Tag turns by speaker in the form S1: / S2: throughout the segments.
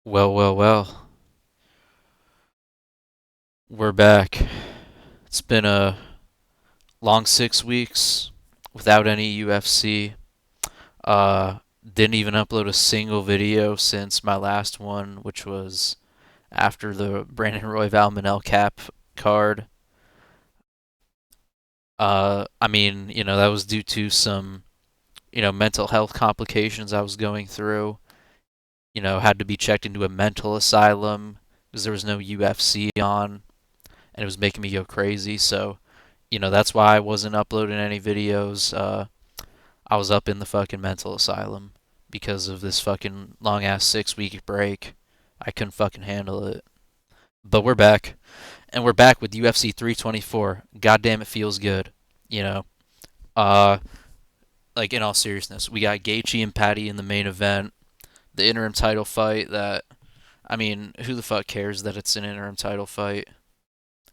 S1: Well, well, well. We're back. It's been a long 6 weeks without any UFC. Didn't even upload a single video since my last one, which was after the Brandon Royval Manel Cap card. That was due to some, mental health complications I was going through. Had to be checked into a mental asylum because there was no UFC on, and it was making me go crazy. So, that's why I wasn't uploading any videos. I was up in the fucking mental asylum because of this fucking long ass 6 week break. I couldn't fucking handle it. But we're back, and we're back with UFC 324. God damn, it feels good. You know, uh, like in all seriousness, we got Gaethje and Patty in the main event, the interim title fight. Who the fuck cares that it's an interim title fight?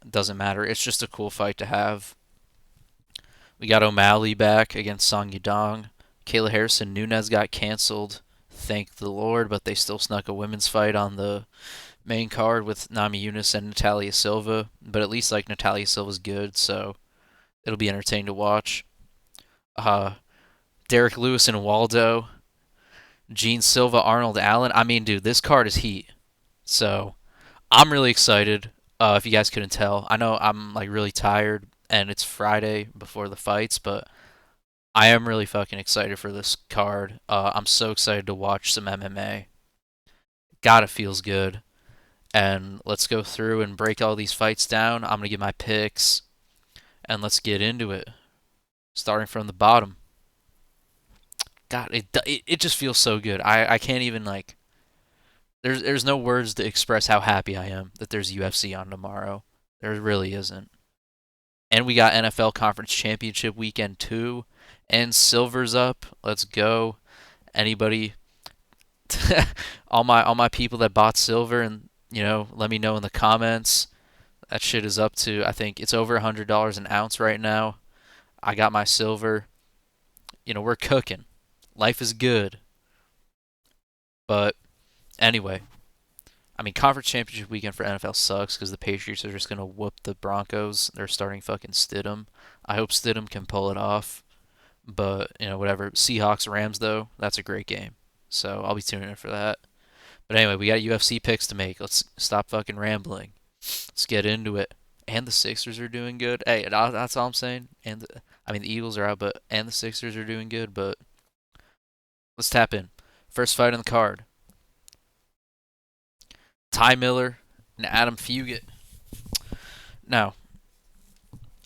S1: It doesn't matter. It's just a cool fight to have. We got O'Malley back against Song Yadong. Kayla Harrison Nunez got canceled. Thank the Lord, but they still snuck a women's fight on the main card with Nami Yunus and Natalia Silva. But at least like Natalia Silva's good, so it'll be entertaining to watch. Uh, Derek Lewis and Waldo, Gene Silva, Arnold Allen. Dude, this card is heat. So I'm really excited. If you guys couldn't tell, I know I'm like really tired and it's Friday before the fights, but I am really fucking excited for this card. I'm so excited to watch some MMA. God, it feels good. And let's go through and break all these fights down. I'm gonna give my picks, and let's get into it. Starting from the bottom. God, it just feels so good. I can't even like. There's no words to express how happy I am that there's UFC on tomorrow. There really isn't. And we got NFL Conference Championship weekend too, and Silver's up. Let's go. Anybody all my people that bought silver, and let me know in the comments. That shit is up to, I think it's over $100 an ounce right now. I got my silver. We're cooking. Life is good. But anyway, conference championship weekend for NFL sucks because the Patriots are just gonna whoop the Broncos. They're starting fucking Stidham. I hope Stidham can pull it off. But whatever. Seahawks Rams though, that's a great game. So I'll be tuning in for that. But anyway, we got UFC picks to make. Let's stop fucking rambling. Let's get into it. And the Sixers are doing good. Hey, that's all I'm saying. The Eagles are out, and the Sixers are doing good. But let's tap in. First fight on the card: Ty Miller and Adam Fugit. Now,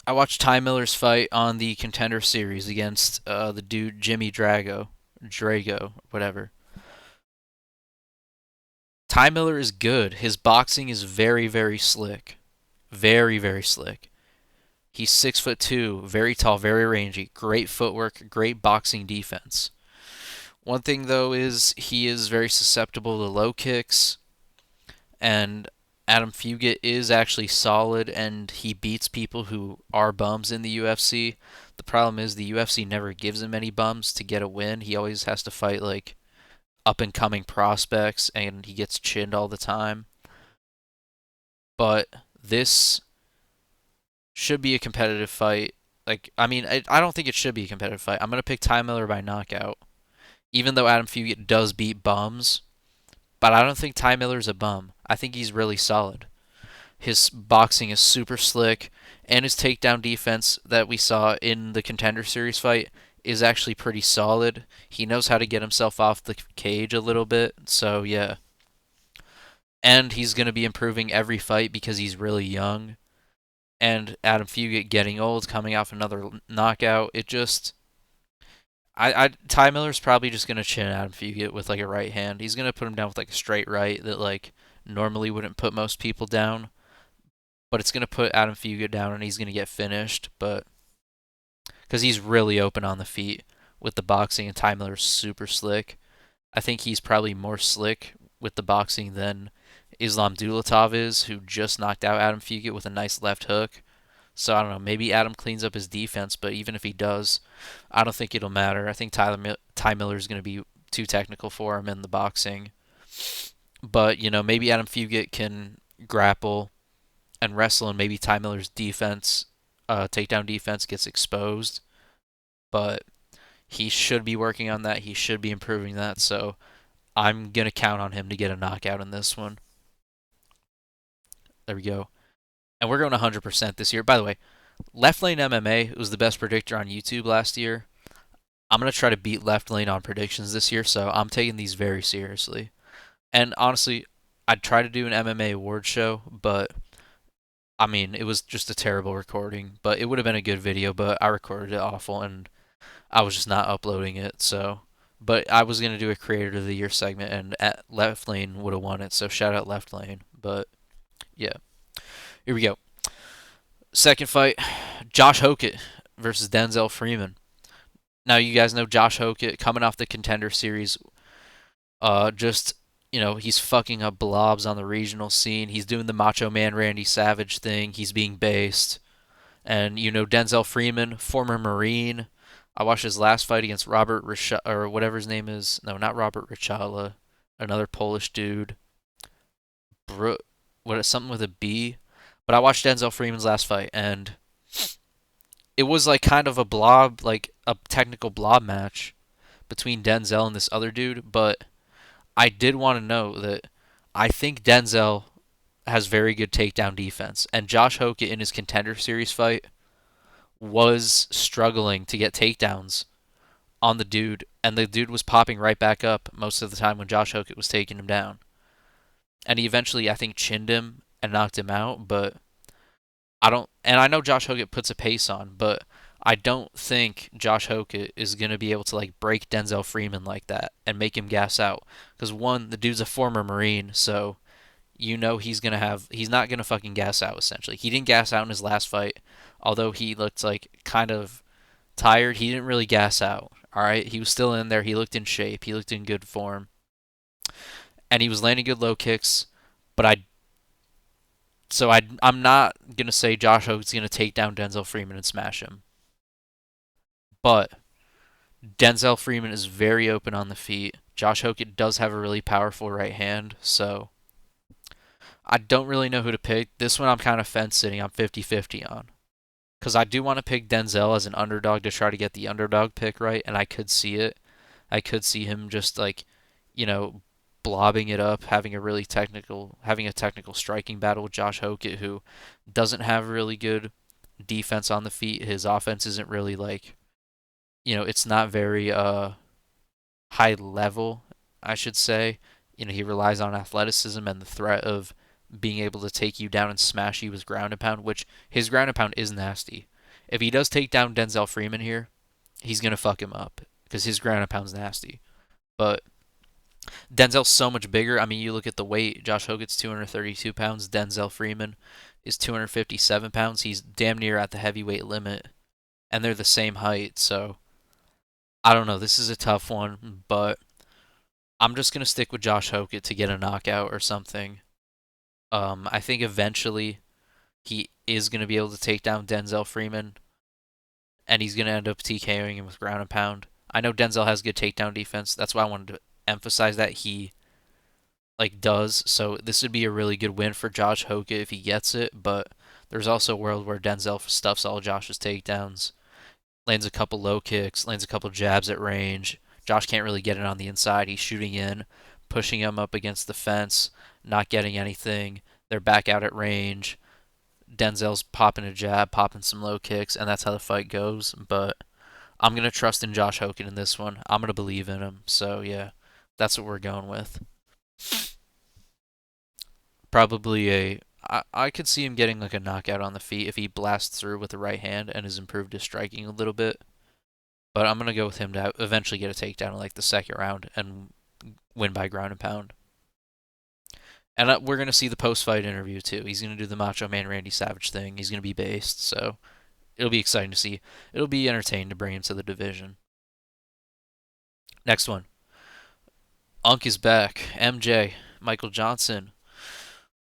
S1: I watched Ty Miller's fight on the Contender Series against the dude Jimmy Drago, whatever. Ty Miller is good. His boxing is very, very slick. Very, very slick. He's 6'2", very tall, very rangy, great footwork, great boxing defense. One thing though is he is very susceptible to low kicks, and Adam Fugit is actually solid, and he beats people who are bums in the UFC. The problem is the UFC never gives him any bums to get a win. He always has to fight like up and coming prospects, and he gets chinned all the time. But this should be a competitive fight. I don't think it should be a competitive fight. I'm gonna pick Ty Miller by knockout, even though Adam Fugit does beat bums. But I don't think Ty Miller's a bum. I think he's really solid. His boxing is super slick, and his takedown defense that we saw in the Contender Series fight is actually pretty solid. He knows how to get himself off the cage a little bit, so yeah. And he's going to be improving every fight because he's really young. And Adam Fugit getting old, coming off another knockout. Ty Miller's probably just gonna chin Adam Fugit with like a right hand. He's gonna put him down with like a straight right that like normally wouldn't put most people down, but it's gonna put Adam Fugit down and he's gonna get finished. But because he's really open on the feet with the boxing, and Ty Miller's super slick. I think he's probably more slick with the boxing than Islam Dulatov is, who just knocked out Adam Fugit with a nice left hook. So I don't know. Maybe Adam cleans up his defense, but even if he does, I don't think it'll matter. I think Ty Miller is going to be too technical for him in the boxing. But, maybe Adam Fugit can grapple and wrestle, and maybe Ty Miller's defense, takedown defense, gets exposed. But he should be working on that. He should be improving that. So I'm going to count on him to get a knockout in this one. There we go. And we're going 100% this year. By the way, Left Lane MMA was the best predictor on YouTube last year. I'm going to try to beat Left Lane on predictions this year, so I'm taking these very seriously. And honestly, I'd try to do an MMA award show, but I mean, it was just a terrible recording. But it would have been a good video, but I recorded it awful and I was just not uploading it. So, but I was going to do a Creator of the Year segment, and Left Lane would have won it. So shout out Left Lane. But yeah, here we go. Second fight, Josh Hokett versus Denzel Freeman. Now you guys know Josh Hokett coming off the Contender Series. Just he's fucking up blobs on the regional scene. He's doing the Macho Man Randy Savage thing. He's being based, and Denzel Freeman, former Marine. I watched his last fight against Robert or whatever his name is. No, not Robert Richala. Another Polish dude. What is something with a B? But I watched Denzel Freeman's last fight, and it was like kind of a blob, like a technical blob match between Denzel and this other dude. But I did want to know that I think Denzel has very good takedown defense, and Josh Hokett in his Contender Series fight was struggling to get takedowns on the dude, and the dude was popping right back up most of the time when Josh Hokett was taking him down. And he eventually, I think, chinned him and knocked him out, but I know Josh Hokett puts a pace on, but I don't think Josh Hokett is going to be able to like break Denzel Freeman like that and make him gas out. Because one, the dude's a former Marine, so he's not gonna fucking gas out essentially. He didn't gas out in his last fight, although he looked like kind of tired. He didn't really gas out. All right, he was still in there. He looked in shape. He looked in good form, and he was landing good low kicks. But I'm not gonna say Josh Hogan's gonna take down Denzel Freeman and smash him. But Denzel Freeman is very open on the feet. Josh Hokett does have a really powerful right hand, so I don't really know who to pick. This one I'm kind of fence sitting. I'm 50-50 on. Because I do want to pick Denzel as an underdog to try to get the underdog pick right, and I could see it. I could see him just like, you know, blobbing it up, having a technical striking battle with Josh Hokett, who doesn't have really good defense on the feet. His offense isn't really like, it's not very high level, I should say. He relies on athleticism and the threat of being able to take you down and smash you with ground and pound, which his ground and pound is nasty. If he does take down Denzel Freeman here, he's going to fuck him up because his ground and pound's nasty. But Denzel's so much bigger. I mean, you look at the weight. Josh Hogett's 232 pounds. Denzel Freeman is 257 pounds. He's damn near at the heavyweight limit, and they're the same height. So I don't know. This is a tough one, but I'm just gonna stick with Josh Hokett to get a knockout or something. I think eventually he is gonna be able to take down Denzel Freeman, and he's gonna end up TKOing him with ground and pound. I know Denzel has good takedown defense. That's why I wanted to emphasize that he does. So this would be a really good win for Josh Hokett if he gets it. But there's also a world where Denzel stuffs all Josh's takedowns, lands a couple low kicks, lands a couple jabs at range. Josh can't really get it on the inside. He's shooting in, pushing him up against the fence, not getting anything. They're back out at range. Denzel's popping a jab, popping some low kicks, and that's how the fight goes. But I'm going to trust in Josh Hokett in this one. I'm going to believe in him. So, yeah, that's what we're going with. Probably I could see him getting like a knockout on the feet if he blasts through with the right hand and has improved his striking a little bit. But I'm going to go with him to eventually get a takedown in like the second round and win by ground and pound. And we're going to see the post-fight interview too. He's going to do the Macho Man Randy Savage thing. He's going to be based, so it'll be exciting to see. It'll be entertaining to bring him to the division. Next one. Unk is back. MJ, Michael Johnson.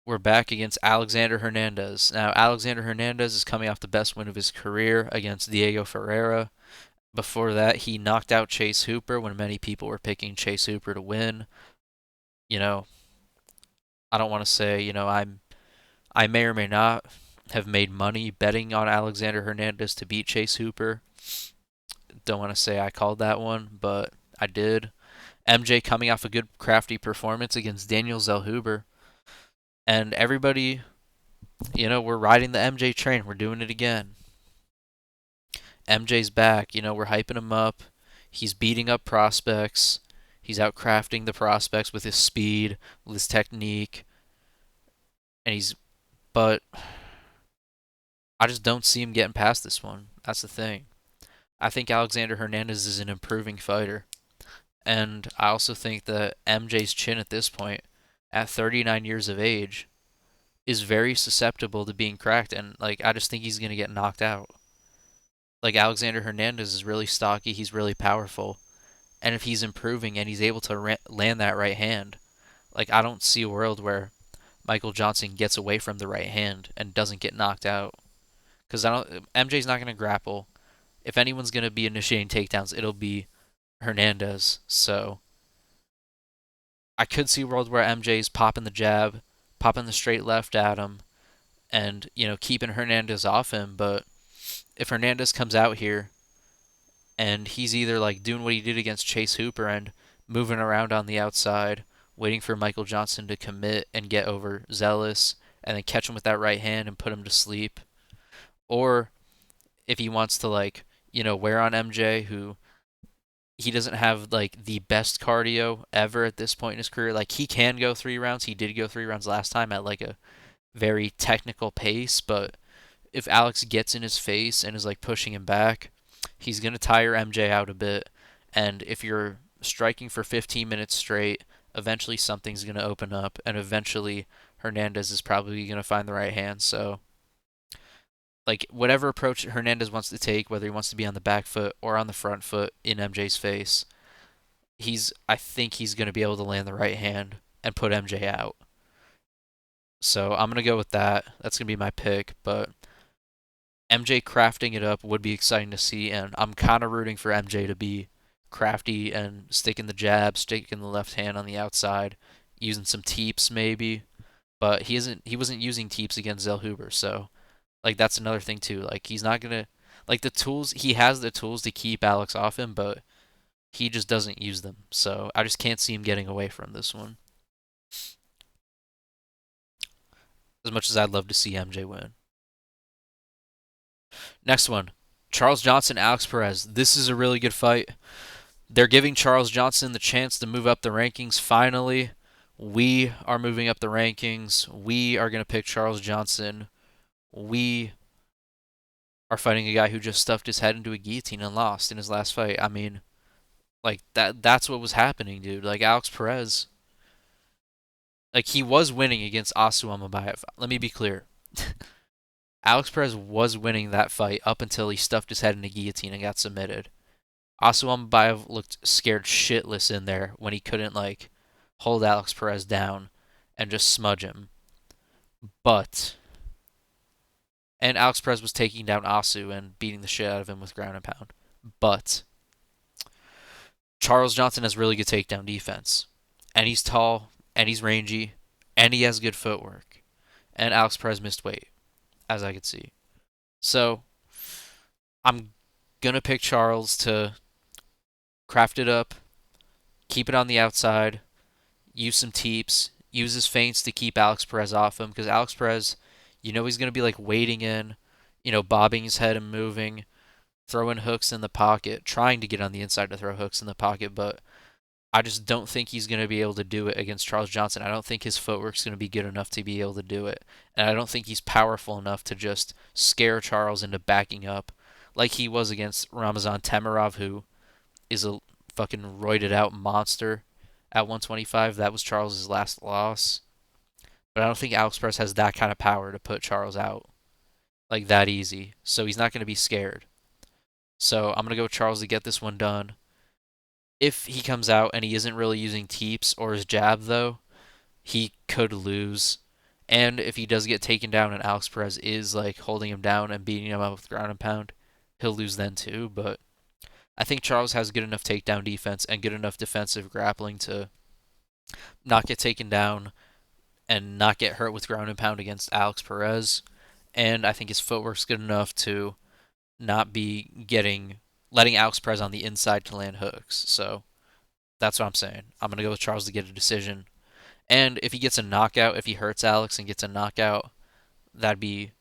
S1: We're back against Alexander Hernandez. Now, Alexander Hernandez is coming off the best win of his career against Diego Ferreira. Before that, he knocked out Chase Hooper when many people were picking Chase Hooper to win. You know, I don't want to say, I may or may not have made money betting on Alexander Hernandez to beat Chase Hooper. Don't want to say I called that one, but I did. MJ coming off a good crafty performance against Daniel Zellhuber. And everybody, we're riding the MJ train. We're doing it again. MJ's back. We're hyping him up. He's beating up prospects. He's outcrafting the prospects with his speed, with his technique. And but I just don't see him getting past this one. That's the thing. I think Alexander Hernandez is an improving fighter. And I also think that MJ's chin at this point, at 39 years of age, is very susceptible to being cracked. And, like, I just think he's going to get knocked out. Like, Alexander Hernandez is really stocky. He's really powerful. And if he's improving and he's able to land that right hand, like, I don't see a world where Michael Johnson gets away from the right hand and doesn't get knocked out. Because MJ's not going to grapple. If anyone's going to be initiating takedowns, it'll be Hernandez. So I could see a world where MJ's popping the jab, popping the straight left at him, and keeping Hernandez off him. But if Hernandez comes out here and he's either like doing what he did against Chase Hooper and moving around on the outside, waiting for Michael Johnson to commit and get overzealous, and then catch him with that right hand and put him to sleep, or if he wants to wear on MJ, who he doesn't have like the best cardio ever at this point in his career. Like, he can go 3 rounds. He did go 3 rounds last time at like a very technical pace, but if Alex gets in his face and is like pushing him back, he's gonna tire MJ out a bit. And if you're striking for 15 minutes straight, eventually something's gonna open up, and eventually Hernandez is probably gonna find the right hand. So, like, whatever approach Hernandez wants to take, whether he wants to be on the back foot or on the front foot in MJ's face, I think he's going to be able to land the right hand and put MJ out. So I'm going to go with that. That's going to be my pick, but MJ crafting it up would be exciting to see, and I'm kind of rooting for MJ to be crafty and sticking the jab, sticking the left hand on the outside, using some teeps maybe, but he wasn't using teeps against Zellhuber, so like, that's another thing too. Like, he's not gonna, like, he has the tools to keep Alex off him, but he just doesn't use them. So I just can't see him getting away from this one. As much as I'd love to see MJ win. Next one, Charles Johnson, Alex Perez. This is a really good fight. They're giving Charles Johnson the chance to move up the rankings finally. We are moving up the rankings. We are going to pick Charles Johnson. We are fighting a guy who just stuffed his head into a guillotine and lost in his last fight. I mean, like, that's what was happening, dude. Like, Alex Perez, like, he was winning against Asu Amabayev. Let me be clear. Alex Perez was winning that fight up until he stuffed his head in a guillotine and got submitted. Asu Amabayev looked scared shitless in there when he couldn't, like, hold Alex Perez down and just smudge him. But and Alex Perez was taking down Asu and beating the shit out of him with ground and pound. But Charles Johnson has really good takedown defense. And he's tall, and he's rangy, and he has good footwork. And Alex Perez missed weight, as I could see. So I'm going to pick Charles to craft it up, keep it on the outside, use some teeps, use his feints to keep Alex Perez off him, because Alex Perez, he's going to be like waiting in, bobbing his head and moving, throwing hooks in the pocket, trying to get on the inside to throw hooks in the pocket, but I just don't think he's going to be able to do it against Charles Johnson. I don't think his footwork's going to be good enough to be able to do it, and I don't think he's powerful enough to just scare Charles into backing up like he was against Ramazan Temirov, who is a fucking roided out monster at 125. That was Charles's last loss. But I don't think Alex Perez has that kind of power to put Charles out like that easy. So he's not going to be scared. So I'm going to go with Charles to get this one done. If he comes out and he isn't really using teeps or his jab, though, he could lose. And if he does get taken down and Alex Perez is like holding him down and beating him up with ground and pound, he'll lose then too. But I think Charles has good enough takedown defense and good enough defensive grappling to not get taken down and not get hurt with ground and pound against Alex Perez. And I think his footwork's good enough to not be letting Alex Perez on the inside to land hooks. So that's what I'm saying. I'm gonna go with Charles to get a decision. And if he gets a knockout, if he hurts Alex and gets a knockout, that'd be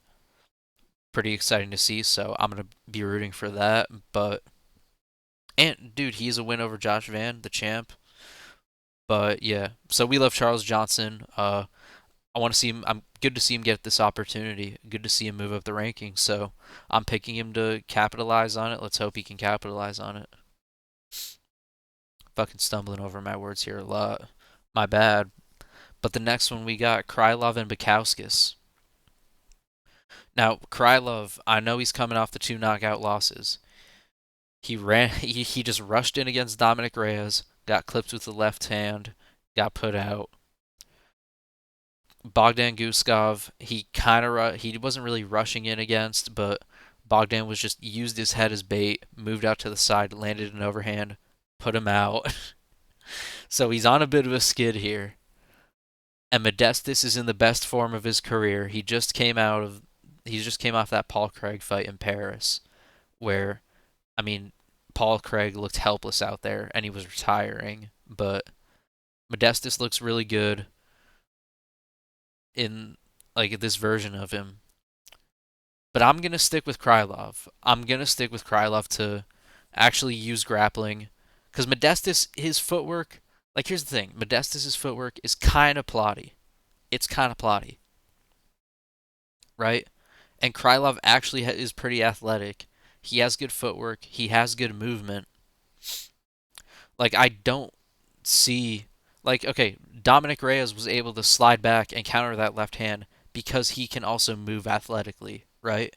S1: pretty exciting to see. So I'm gonna be rooting for that. But and dude, he's a win over Josh Van, the champ. But yeah, so we love Charles Johnson. I want to see him. I'm good to see him get this opportunity. Good to see him move up the rankings. So I'm picking him to capitalize on it. Let's hope he can capitalize on it. Fucking stumbling over my words here a lot. My bad. But the next one we got Krylov and Bukowskis. Now Krylov, I know he's coming off the two knockout losses. He ran. He just rushed in against Dominic Reyes. Got clipped with the left hand. Got put out. Bogdan Guskov, he wasn't really rushing in against, but Bogdan was just used his head as bait, moved out to the side, landed an overhand, put him out. So he's on a bit of a skid here. And Modestas is in the best form of his career. He just came off that Paul Craig fight in Paris, where I mean, Paul Craig looked helpless out there and he was retiring, but Modestas looks really good in like this version of him. But I'm gonna stick with Krylov. I'm gonna stick with Krylov to actually use grappling, because Modestas, his footwork. Like here's the thing, Modestas' footwork is kind of plotty. It's kind of plotty, right? And Krylov actually is pretty athletic. He has good footwork. He has good movement. Like I don't see like okay, Dominic Reyes was able to slide back and counter that left hand because he can also move athletically, right?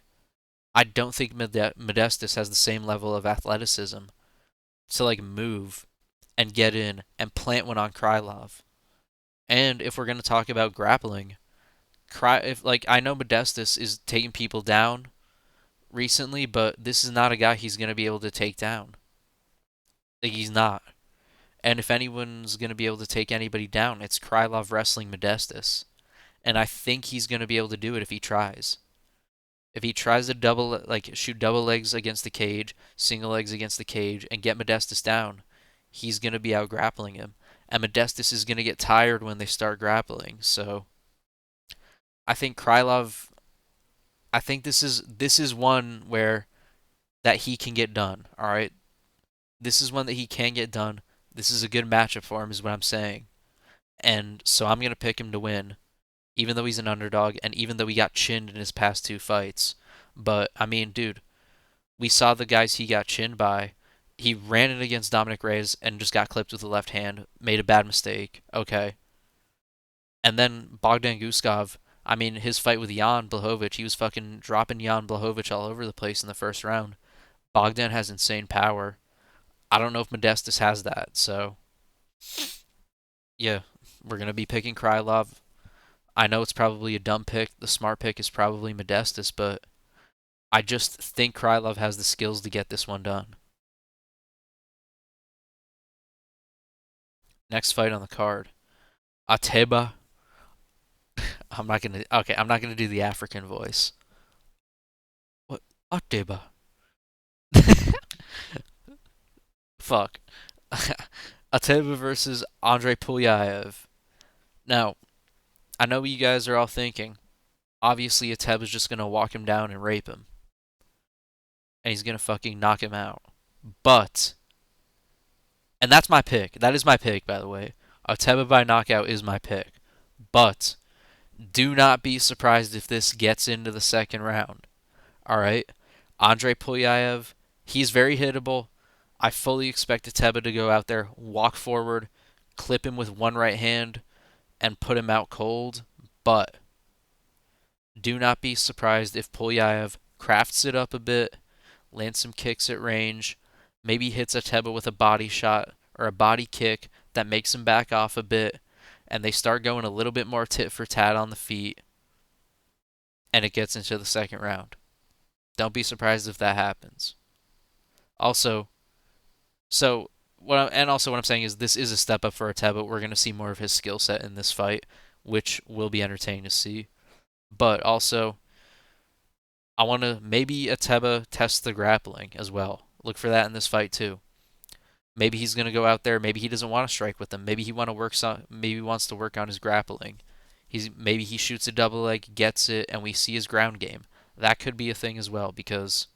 S1: I don't think Modestas has the same level of athleticism to like move and get in and plant one on Krylov. And if we're gonna talk about grappling, if like I know Modestas is taking people down recently, but this is not a guy he's gonna be able to take down. Like he's not. And if anyone's gonna be able to take anybody down, it's Krylov wrestling Modestas. And I think he's gonna be able to do it if he tries. If he tries to shoot double legs against the cage, single legs against the cage, and get Modestas down, he's gonna be out grappling him, and Modestas is gonna get tired when they start grappling. So I think Krylov. I think this is one where that he can get done. All right, this is one that he can get done. This is a good matchup for him, is what I'm saying, and so I'm gonna pick him to win, even though he's an underdog, and even though he got chinned in his past two fights. But I mean, dude, we saw the guys he got chinned by. He ran it against Dominic Reyes and just got clipped with the left hand, made a bad mistake. Okay. And then Bogdan Guskov, I mean, his fight with Jan Blachowicz, he was fucking dropping Jan Blachowicz all over the place in the first round. Bogdan has insane power. I don't know if Modestas has that, so yeah, we're gonna be picking Krylov. I know it's probably a dumb pick. The smart pick is probably Modestas, but I just think Krylov has the skills to get this one done. Next fight on the card, Ateba. I'm not gonna do the African voice. What? Ateba. Fuck. Ateba versus Andrei Pulyaev. Now, I know what you guys are all thinking. Obviously, Ateba's just gonna walk him down and rape him, and he's gonna fucking knock him out. But, and that's my pick. That is my pick, by the way. Ateba by knockout is my pick. But do not be surprised if this gets into the second round. All right, Andrei Pulyaev, he's very hittable. I fully expect Ateba to go out there, walk forward, clip him with one right hand, and put him out cold. But do not be surprised if Pulyaev crafts it up a bit, lands some kicks at range, maybe hits Ateba with a body shot or a body kick that makes him back off a bit, and they start going a little bit more tit for tat on the feet, and it gets into the second round. Don't be surprised if that happens. Also, and also what I'm saying is this is a step up for Ateba. We're going to see more of his skill set in this fight. which will be entertaining to see. But also, I want to maybe Ateba test the grappling as well. Look for that in this fight too. Maybe he's going to go out there. Maybe he doesn't want to strike with them. Maybe he want to work. Maybe he wants to work on his grappling. Maybe he shoots a double leg, gets it, and we see his ground game. That could be a thing as well because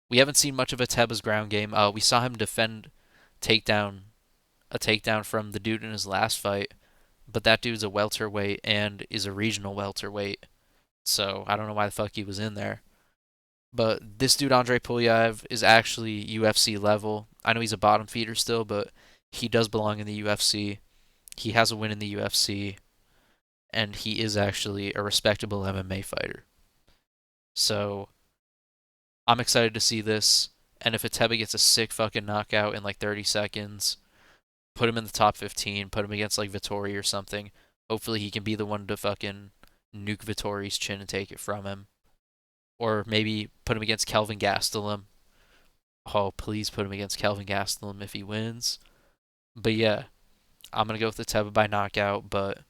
S1: we haven't seen much of Ateba's ground game. We saw him defend takedown a takedown from the dude in his last fight, but that dude's a welterweight and is a regional welterweight. So I don't know why the fuck he was in there. But this dude Andre Pulyaev is actually UFC level. I know he's a bottom feeder still, but he does belong in the UFC. He has a win in the UFC, and he is actually a respectable MMA fighter. So I'm excited to see this. And if Ateba gets a sick fucking knockout in like 30 seconds, put him in the top 15, put him against like Vittori or something. Hopefully he can be the one to fucking nuke Vittori's chin and take it from him. Or maybe put him against Kelvin Gastelum. Oh, please put him against Kelvin Gastelum if he wins. But yeah, I'm gonna go with the Ateba by knockout. But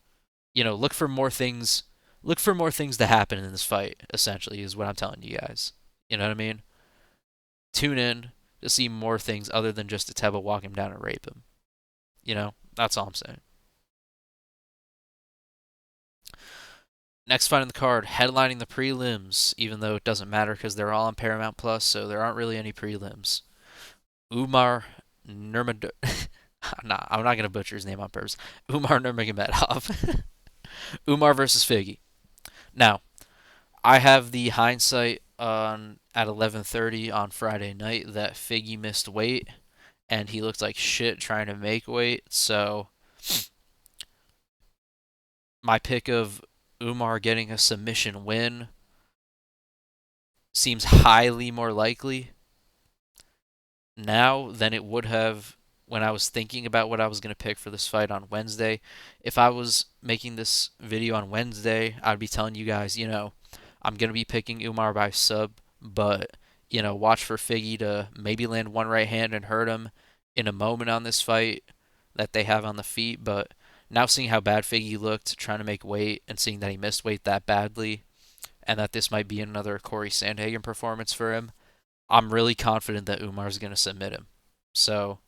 S1: look for more things. Look for more things to happen in this fight. Essentially, is what I'm telling you guys. You know what I mean? Tune in to see more things other than just Ateba walk him down and rape him. That's all I'm saying. Next fight on the card, headlining the prelims, even though it doesn't matter because they're all on Paramount Plus, so there aren't really any prelims. Umar Nurmagomedov. Nah, I'm not gonna butcher his name on purpose. Umar Nurmagomedov. Umar versus Figgy. Now, I have the hindsight on at 11:30 on Friday night that Figgy missed weight and he looked like shit trying to make weight. So my pick of Umar getting a submission win seems highly more likely now than it would have when I was thinking about what I was going to pick for this fight on Wednesday. If I was making this video on Wednesday, I'd be telling you guys, I'm going to be picking Umar by sub, but, watch for Figgy to maybe land one right hand and hurt him in a moment on this fight that they have on the feet. But now seeing how bad Figgy looked trying to make weight and seeing that he missed weight that badly and that this might be another Corey Sandhagen performance for him, I'm really confident that Umar's going to submit him. So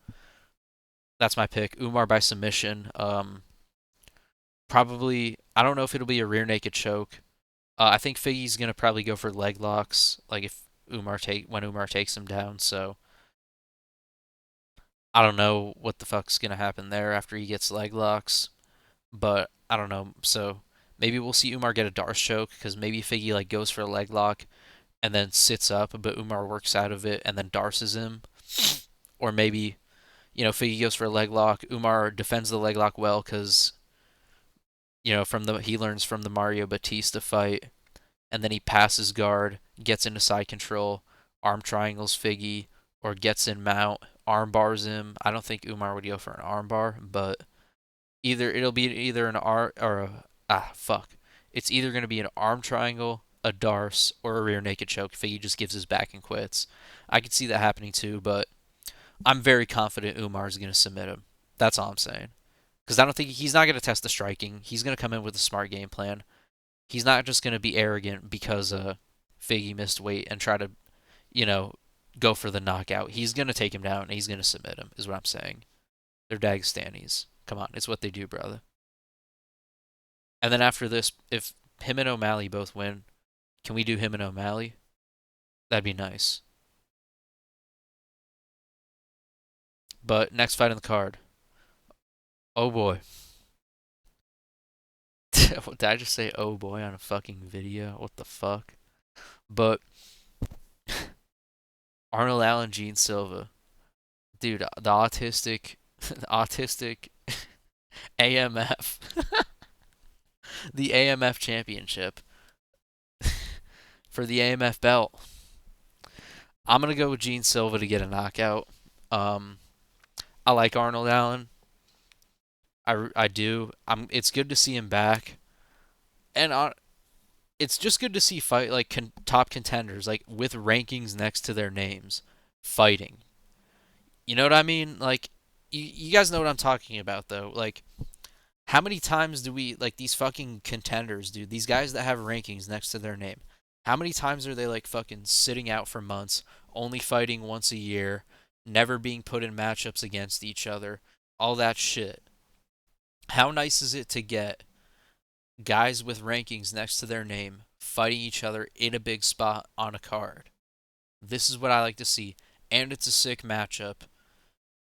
S1: that's my pick. Umar by submission. Probably, I don't know if it'll be a rear naked choke. I think Figgy's going to probably go for leg locks, like if when Umar takes him down. So I don't know what the fuck's going to happen there after he gets leg locks, but I don't know. So maybe we'll see Umar get a Darce choke because maybe Figgy like goes for a leg lock and then sits up, but Umar works out of it and then Darces him. Or maybe, Figgy goes for a leg lock. Umar defends the leg lock well because, he learns from the Mario Batista fight, and then he passes guard, gets into side control, arm triangles Figgy, or gets in mount, arm bars him. I don't think Umar would go for an arm bar, but it'll be either an arm or it's either going to be an arm triangle, a Darce, or a rear naked choke. Figgy just gives his back and quits. I could see that happening too, but I'm very confident Umar is going to submit him. That's all I'm saying. Because I don't think he's not going to test the striking. He's going to come in with a smart game plan. He's not just going to be arrogant because Figgy missed weight and try to, go for the knockout. He's going to take him down and he's going to submit him, is what I'm saying. They're Dagestanis. Come on, it's what they do, brother. And then after this, if him and O'Malley both win, can we do him and O'Malley? That'd be nice. But next fight on the card. Oh boy. Did I just say oh boy on a fucking video? What the fuck? But Arnold Allen, Gene Silva. Dude, the autistic the autistic AMF. The AMF championship for the AMF belt. I'm going to go with Gene Silva to get a knockout. I like Arnold Allen. I do. It's good to see him back. And it's just good to see fight like top contenders like with rankings next to their names fighting. You know what I mean? Like you guys know what I'm talking about though. Like How many times do we like these fucking contenders, dude? These guys that have rankings next to their name. How many times are they like fucking sitting out for months, only fighting once a year, never being put in matchups against each other, all that shit? How nice is it to get guys with rankings next to their name fighting each other in a big spot on a card? This is what I like to see, and it's a sick matchup,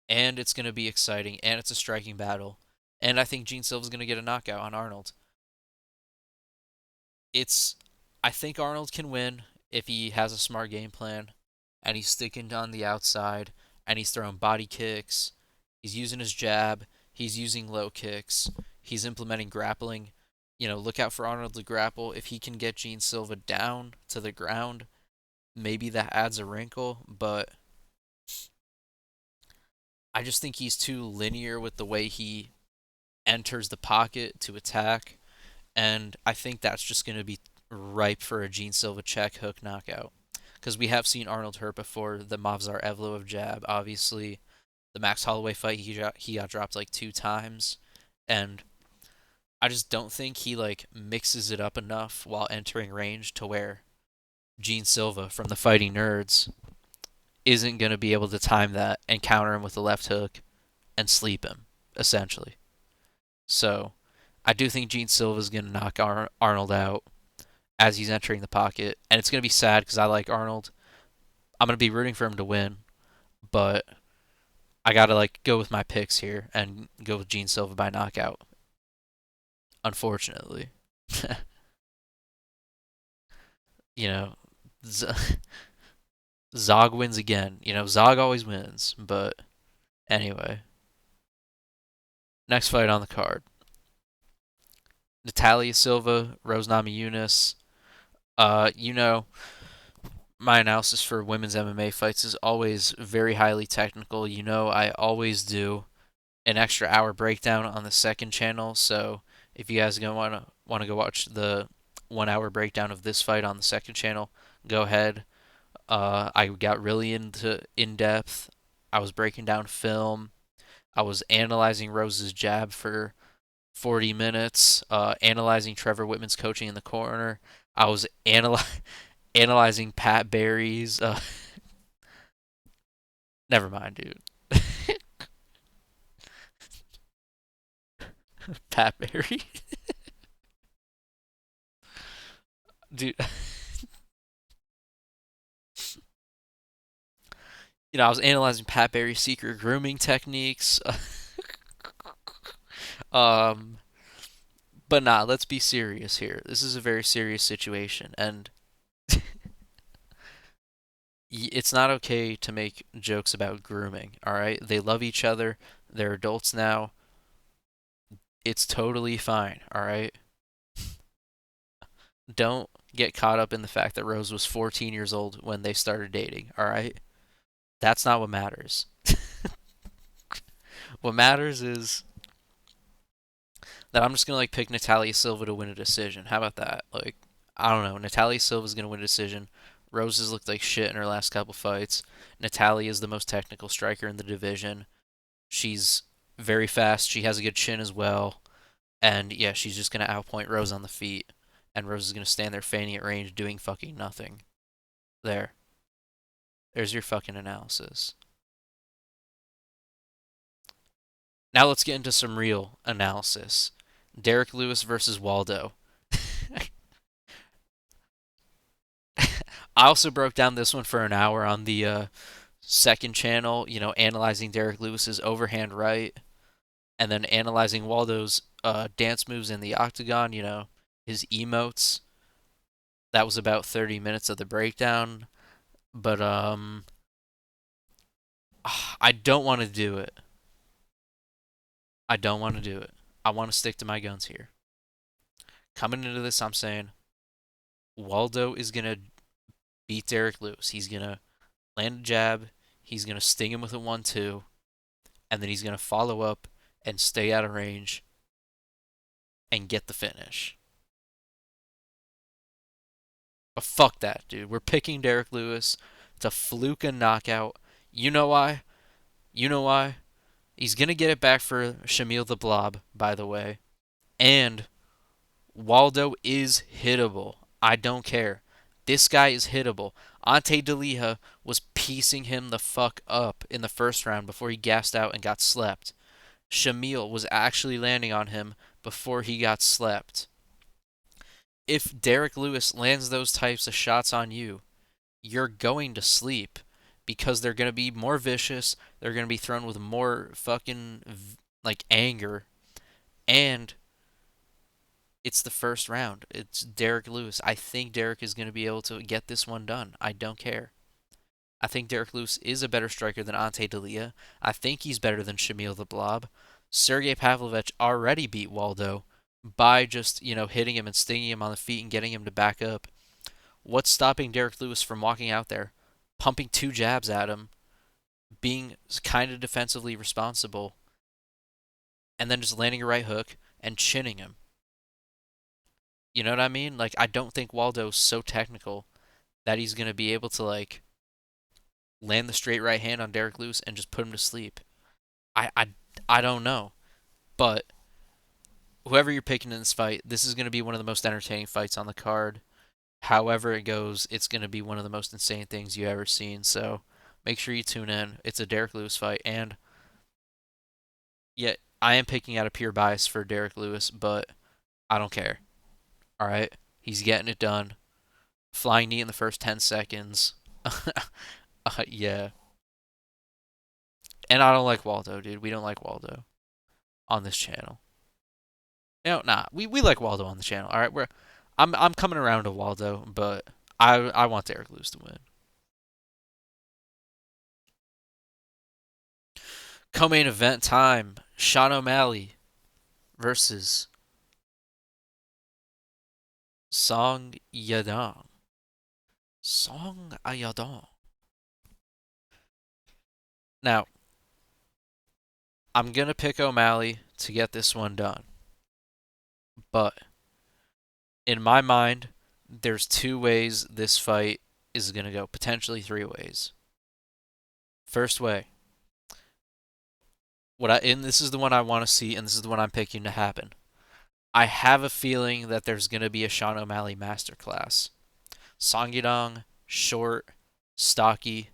S1: and it's going to be exciting, and it's a striking battle. And I think Gene Silva's going to get a knockout on Arnold. It's I think Arnold can win if he has a smart game plan and he's sticking on the outside and he's throwing body kicks. He's using his jab, he's using low kicks, he's implementing grappling. Look out for Arnold to grapple. If he can get Gene Silva down to the ground, maybe that adds a wrinkle, but I just think he's too linear with the way he enters the pocket to attack, and I think that's just going to be ripe for a Gene Silva check hook knockout. Because we have seen Arnold hurt before, the Mavzar Evloev jab, obviously. The Max Holloway fight, he got dropped like 2 times. And I just don't think he like mixes it up enough while entering range to where Gene Silva from the Fighting Nerds isn't going to be able to time that and counter him with the left hook and sleep him, essentially. So I do think Gene Silva is going to knock Arnold out as he's entering the pocket, and it's going to be sad because I like Arnold. I'm going to be rooting for him to win, but I got to like go with my picks here and go with Gene Silva by knockout. Unfortunately, you know, Zog wins again. Zog always wins, but anyway, next fight on the card. Natalia Silva, Rose Namajunas. You know, my analysis for women's MMA fights is always very highly technical. I always do an extra hour breakdown on the second channel. So if you guys want to go watch the 1 hour breakdown of this fight on the second channel, go ahead. I got really into in depth. I was breaking down film. I was analyzing Rose's jab for 40 minutes, analyzing Trevor Whitman's coaching in the corner. I was analyzing Pat Barry's. Never mind, dude. Pat Barry, dude. I was analyzing Pat Barry's secret grooming techniques. um, but nah, let's be serious here. This is a very serious situation, and it's not okay to make jokes about grooming. All right, they love each other. They're adults now. It's totally fine. All right. Don't get caught up in the fact that Rose was 14 years old when they started dating. All right. That's not what matters. What matters is that I'm just gonna like pick Natalia Silva to win a decision. How about that? Like, I don't know. Natalia Silva's gonna win a decision. Rose has looked like shit in her last couple fights. Natalia is the most technical striker in the division. She's very fast. She has a good chin as well. And yeah, she's just gonna outpoint Rose on the feet. And Rose is gonna stand there feigning at range, doing fucking nothing. There. There's your fucking analysis. Now let's get into some real analysis. Derek Lewis versus Waldo. I also broke down this one for an hour on the second channel, analyzing Derek Lewis's overhand right, and then analyzing Waldo's dance moves in the octagon, his emotes. That was about 30 minutes of the breakdown, but I don't want to do it. I don't want to do it. I want to stick to my guns here. Coming into this, I'm saying Waldo is going to beat Derek Lewis. He's going to land a jab. He's going to sting him with a 1-2. And then he's going to follow up and stay out of range and get the finish. But fuck that, dude. We're picking Derek Lewis. It's a fluke and knockout. You know why? You know why? He's going to get it back for Shamil the Blob, by the way. And Waldo is hittable. I don't care. This guy is hittable. Ante DeLiha was piecing him the fuck up in the first round before he gassed out and got slept. Shamil was actually landing on him before he got slept. If Derek Lewis lands those types of shots on you, you're going to sleep because they're going to be more vicious. They're going to be thrown with more fucking like anger, and it's the first round. It's Derek Lewis. I think Derek is going to be able to get this one done. I don't care. I think Derek Lewis is a better striker than Ante Delia. I think he's better than Shamil the Blob. Sergey Pavlovich already beat Waldo by just, hitting him and stinging him on the feet and getting him to back up. What's stopping Derek Lewis from walking out there, pumping two jabs at him, being kind of defensively responsible, and then just landing a right hook and chinning him? You know what I mean? Like, I don't think Waldo's so technical that he's going to be able to, like, land the straight right hand on Derek Lewis and just put him to sleep. I, I, I don't know. But whoever you're picking in this fight, this is going to be one of the most entertaining fights on the card. However it goes, it's going to be one of the most insane things you've ever seen. So make sure you tune in. It's a Derek Lewis fight. And yet, I am picking out a pure bias for Derek Lewis, but I don't care. All right? He's getting it done. Flying knee in the first 10 seconds. Yeah. And I don't like Waldo, dude. We don't like Waldo on this channel. We like Waldo on the channel. All right, I'm coming around to Waldo, but I want Derek Lewis to win. Co-main event time: Sean O'Malley versus Song Yadong. Song Yadong. Now, I'm gonna pick O'Malley to get this one done, but in my mind, there's two ways this fight is gonna go. Potentially three ways. First way, and this is the one I want to see, and this is the one I'm picking to happen. I have a feeling that there's going to be a Sean O'Malley masterclass. Song Yadong, short, stocky,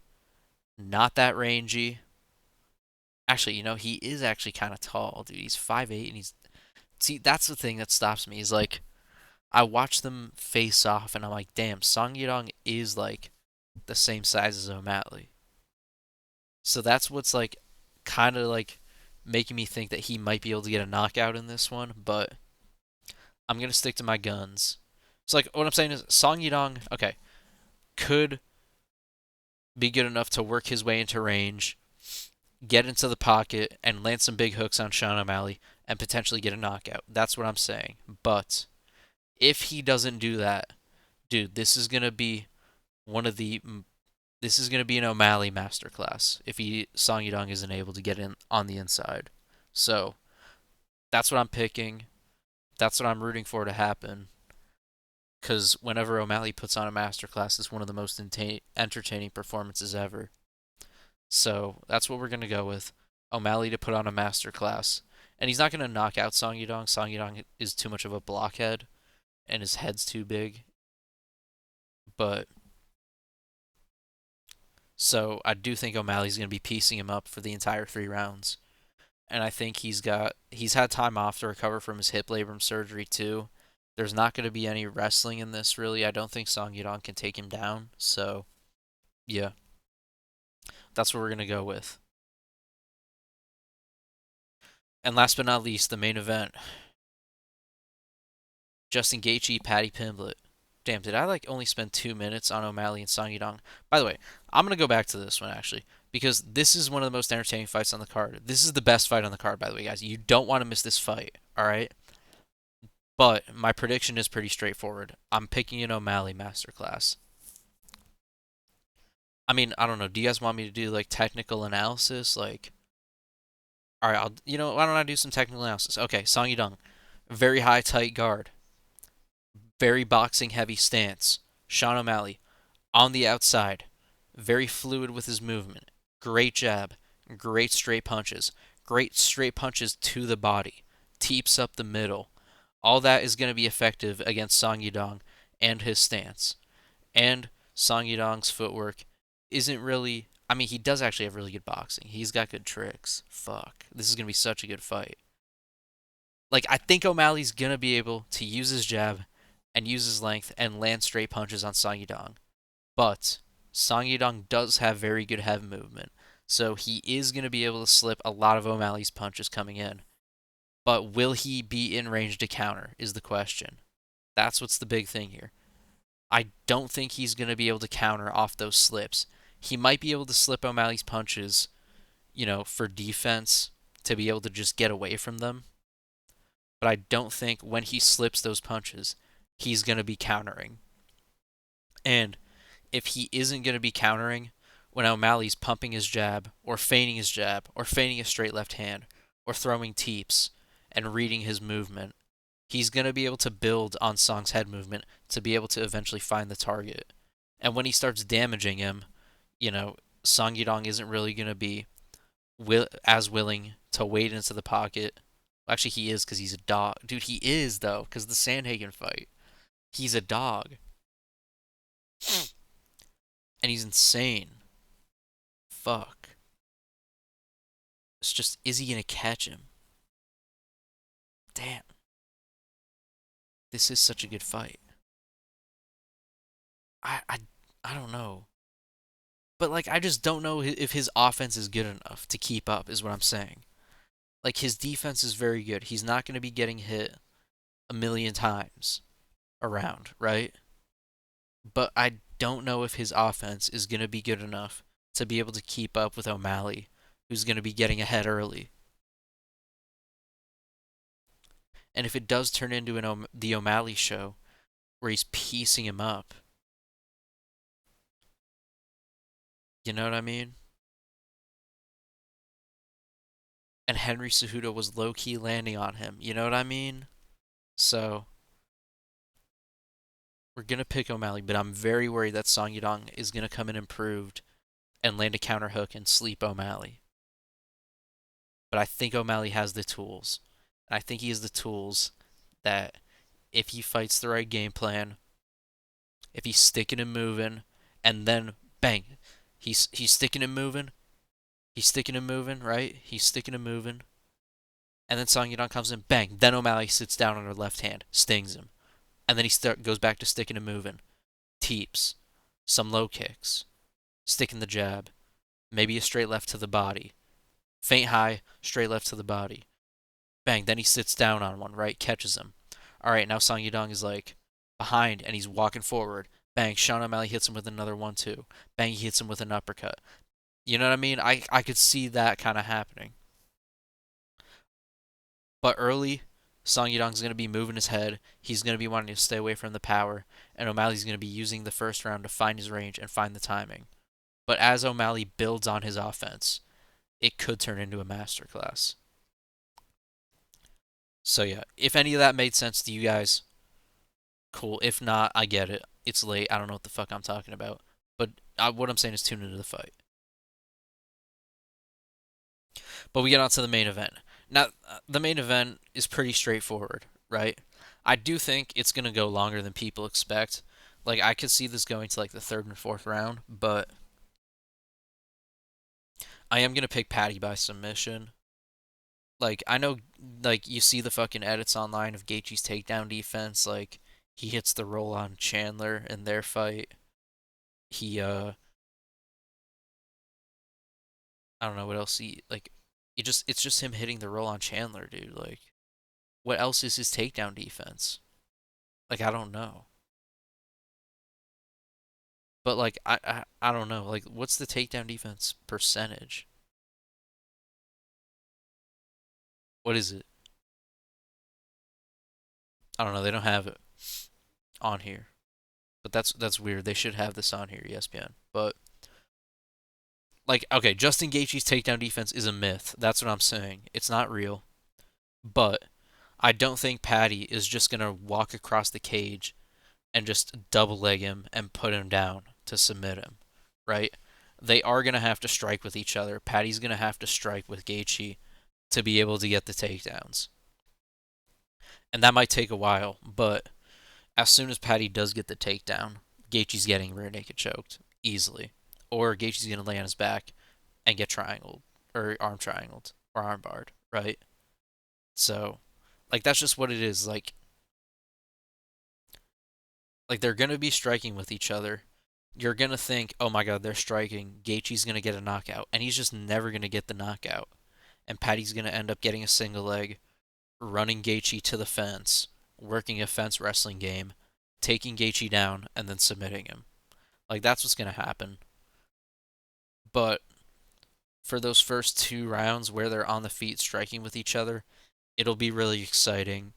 S1: not that rangy. Actually, he is actually kind of tall, dude. He's 5'8", and see, that's the thing that stops me. Is like, I watch them face off, and I'm like, damn, Song Yadong is like the same size as O'Malley. So that's what's like, kind of like making me think that he might be able to get a knockout in this one, but I'm gonna stick to my guns. So like what I'm saying is Song Yadong, okay, could be good enough to work his way into range, get into the pocket, and land some big hooks on Sean O'Malley and potentially get a knockout. That's what I'm saying. But if he doesn't do that, dude, this is gonna be an O'Malley masterclass if Song Yadong isn't able to get in on the inside. So that's what I'm picking. That's what I'm rooting for to happen. Because whenever O'Malley puts on a masterclass, it's one of the most entertaining performances ever. So that's what we're going to go with. O'Malley to put on a masterclass. And he's not going to knock out Song Yadong. Song Yadong is too much of a blockhead, and his head's too big. But so I do think O'Malley's going to be piecing him up for the entire 3 rounds. And I think he's had time off to recover from his hip labrum surgery too. There's not going to be any wrestling in this, really. I don't think Song Yadong can take him down. So, yeah, that's what we're going to go with. And last but not least, the main event. Justin Gaethje, Paddy Pimblett. Damn, did I only spend 2 minutes on O'Malley and Song Yadong? By the way, I'm going to go back to this one, actually, because this is one of the most entertaining fights on the card. This is the best fight on the card, by the way, guys. You don't want to miss this fight, all right? But my prediction is pretty straightforward. I'm picking an O'Malley masterclass. I mean, I don't know. Do you guys want me to do technical analysis? All right, why don't I do some technical analysis? Okay, Song Yadong, very high tight guard, very boxing heavy stance. Sean O'Malley on the outside, very fluid with his movement. Great jab, great straight punches to the body, teeps up the middle. All that is going to be effective against Song Yadong and his stance. And Song Yadong's footwork isn't really. I mean, he does actually have really good boxing. He's got good tricks. Fuck. This is going to be such a good fight. Like, I think O'Malley's going to be able to use his jab and use his length and land straight punches on Song Yadong. But Song Yadong does have very good head movement. So he is going to be able to slip a lot of O'Malley's punches coming in. But will he be in range to counter is the question. That's what's the big thing here. I don't think he's going to be able to counter off those slips. He might be able to slip O'Malley's punches, for defense to be able to just get away from them. But I don't think when he slips those punches, he's going to be countering. And if he isn't going to be countering when O'Malley's pumping his jab, or feigning his jab, or feigning a straight left hand, or throwing teeps and reading his movement, he's going to be able to build on Song's head movement to be able to eventually find the target. And when he starts damaging him, Song Yadong isn't really going to be as willing to wade into the pocket. Actually, he is because he's a dog. Dude, he is, though, because the Sandhagen fight. He's a dog. And he's insane. Fuck. It's just, is he going to catch him? Damn. This is such a good fight. I, I, I don't know. But, like, I just don't know if his offense is good enough to keep up, is what I'm saying. Like, his defense is very good. He's not going to be getting hit a million times around, right? But I don't know if his offense is going to be good enough to be able to keep up with O'Malley, who's going to be getting ahead early. And if it does turn into the O'Malley show, where he's piecing him up, you know what I mean? And Henry Cejudo was low-key landing on him, you know what I mean? So, we're going to pick O'Malley, but I'm very worried that Song Yadong is going to come in improved and land a counter hook and sleep O'Malley. But I think O'Malley has the tools. And I think he has the tools that if he fights the right game plan, if he's sticking and moving, and then bang, he's sticking and moving, right? He's sticking and moving, and then Song Yadong comes in, bang, then O'Malley sits down on her left hand, stings him, and then he goes back to sticking and moving, teeps, some low kicks, sticking the jab, maybe a straight left to the body, feint high, straight left to the body, bang, then he sits down on one, right, catches him. All right, now Song Yadong is like behind and he's walking forward. Bang, Sean O'Malley hits him with another 1-2. Bang, he hits him with an uppercut. You know what I mean? I could see that kind of happening. But early, Song Yadong's going to be moving his head. He's going to be wanting to stay away from the power. And O'Malley's going to be using the first round to find his range and find the timing. But as O'Malley builds on his offense, it could turn into a masterclass. So yeah, if any of that made sense to you guys, cool. If not, I get it. It's late. I don't know what the fuck I'm talking about. But what I'm saying is tune into the fight. But we get on to the main event. Now, the main event is pretty straightforward, right? I do think it's going to go longer than people expect. Like, I could see this going to, like, the third and fourth round, but I am going to pick Patty by submission. Like, I know, like, you see the fucking edits online of Gaethje's takedown defense. Like, he hits the roll on Chandler in their fight. He, I don't know what else like, it's just him hitting the roll on Chandler, dude. Like, what else is his takedown defense? Like, I don't know. But like, I don't know. Like, what's the takedown defense percentage? What is it? I don't know. They don't have it on here. But that's weird. They should have this on here, ESPN. But like, okay, Justin Gaethje's takedown defense is a myth. That's what I'm saying. It's not real. But I don't think Patty is just gonna walk across the cage and just double leg him and put him down to submit him, right? They are gonna have to strike with each other. Patty's gonna have to strike with Gaethje to be able to get the takedowns. And that might take a while, but as soon as Patty does get the takedown, Gaethje's getting rear naked choked easily, or Gaethje's gonna lay on his back and get triangled or arm triangled or arm barred, right? So, like that's just what it is. Like they're gonna be striking with each other. You're gonna think, oh my god, they're striking. Gaethje's gonna get a knockout, and he's just never gonna get the knockout. And Patty's gonna end up getting a single leg, running Gaethje to the fence, working a fence wrestling game, taking Gaethje down, and then submitting him. Like that's what's gonna happen. But for those first 2 rounds where they're on the feet striking with each other, it'll be really exciting.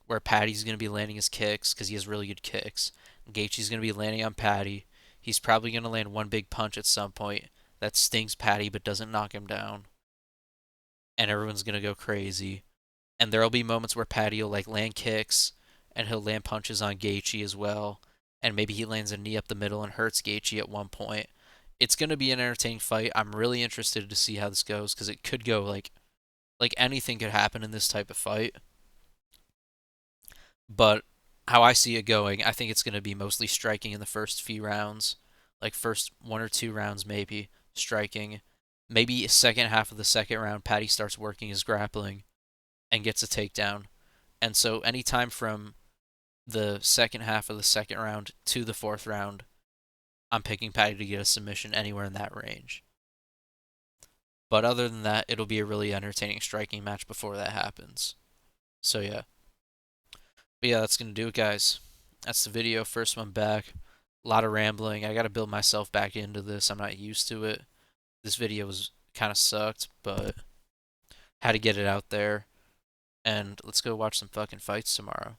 S1: Where Patty's gonna be landing his kicks because he has really good kicks. Gaethje's gonna be landing on Patty. He's probably gonna land one big punch at some point that stings Patty but doesn't knock him down, and everyone's gonna go crazy. And there'll be moments where Patty will like land kicks and he'll land punches on Gaethje as well. And maybe he lands a knee up the middle and hurts Gaethje at one point. It's gonna be an entertaining fight. I'm really interested to see how this goes because it could go like anything could happen in this type of fight. But how I see it going, I think it's gonna be mostly striking in the first few rounds, like first 1 or 2 rounds maybe striking. Maybe second half of the second round, Patty starts working his grappling and gets a takedown. And so anytime from the second half of the second round to the fourth round, I'm picking Patty to get a submission anywhere in that range. But other than that, it'll be a really entertaining striking match before that happens. So yeah. But yeah, that's gonna do it, guys. That's the video. First one back. A lot of rambling. I gotta build myself back into this. I'm not used to it. This video was kind of sucked, but had to get it out there. And let's go watch some fucking fights tomorrow.